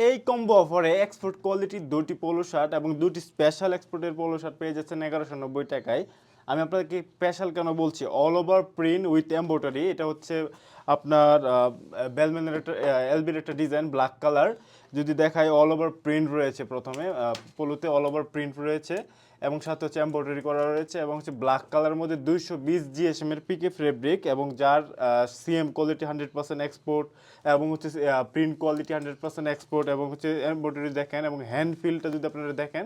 এই কম্বো অফারে এক্সপোর্ট কোয়ালিটির দুটি পোলো শার্ট এবং দুটি স্পেশাল এক্সপোর্টের পোলো শার্ট পেয়ে যাচ্ছেন 1190 টাকায়। আমি আপনাকে স্পেশাল কেন বলছি, all over print with embroidery. এটা হচ্ছে আপনার বেলম্যানের একটা এলবির একটা ডিজাইন, ব্ল্যাক কালার। যদি দেখায় অল ওভার প্রিন্ট রয়েছে, প্রথমে পোলোতে অল ওভার প্রিন্ট রয়েছে এবং সাথে হচ্ছে এমব্রয়ডারি করা রয়েছে এবং হচ্ছে ব্ল্যাক কালারের মধ্যে 220 জিএসএম এর পিকে ফেব্রিক এবং যার সিএম কোয়ালিটি 100% এক্সপোর্ট এবং হচ্ছে প্রিন্ট কোয়ালিটি 100% এক্সপোর্ট এবং হচ্ছে এমব্রয়ডারি দেখেন এবং হ্যান্ড ফিলটা যদি আপনারা দেখেন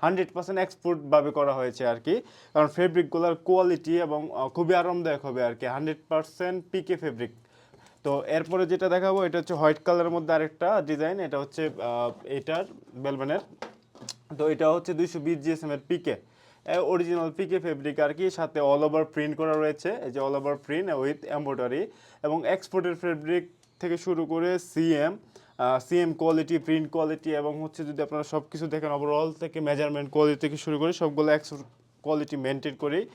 100% এক্সপোর্ট ভাবে করা হয়েছে আর কি। কারণ ফেব্রিকগুলোর কোয়ালিটি এবং খুবই আরামদায়ক হবে আর কি, 100% পিকে ফেব্রিক। তো এরপরে যেটা দেখাবো এটা হচ্ছে হোয়াইট কালারের মধ্যে আরেকটা ডিজাইন। এটা হচ্ছে এটার বেলম্যানের। তো এটা হচ্ছে 220 জিএসএম এর পিকে, অরিজিনাল পিকে ফেব্রিক আর কি, সাথে অল ওভার প্রিন্ট করা রয়েছে, এই যে all over print with embroidery এবং এক্সপোর্টের ফেব্রিক থেকে শুরু করে সিএম কোয়ালিটি, প্রিন্ট কোয়ালিটি এবং হচ্ছে যদি আপনারা সব কিছু দেখেন ওভারঅল থেকে মেজারমেন্ট কোয়ালিটি থেকে শুরু করে সবগুলো এক্সপোর্ট কোয়ালিটি মেনটেন করেই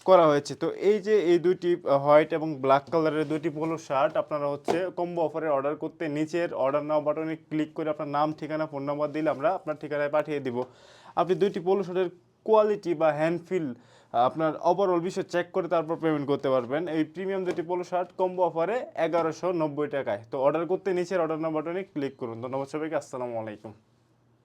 করা হয়েছে। তো এই যে এই দুইটি হোয়াইট এবং ব্ল্যাক কালারের দুইটি পোলো শার্ট আপনারা হচ্ছে কম্বো অফারে অর্ডার করতে নিচের অর্ডার নাও বাটনে ক্লিক করে আপনার নাম, ঠিকানা, ফোন নাম্বার দিলে আমরা আপনার ঠিকানায় পাঠিয়ে দিব। আপনি দুইটি পোলো শার্টের কোয়ালিটি বা হ্যান্ড ফিল আপনার ওভারঅল বিষয় চেক করে তারপর পেমেন্ট করতে পারবেন। এই প্রিমিয়াম দুটি পোলো শার্ট কম্বো অফারে 1190 টাকায়। তো অর্ডার করতে নিচের অর্ডার নাও বাটনে ক্লিক করুন। ধন্যবাদ সবাইকে, আসসালামু আলাইকুম।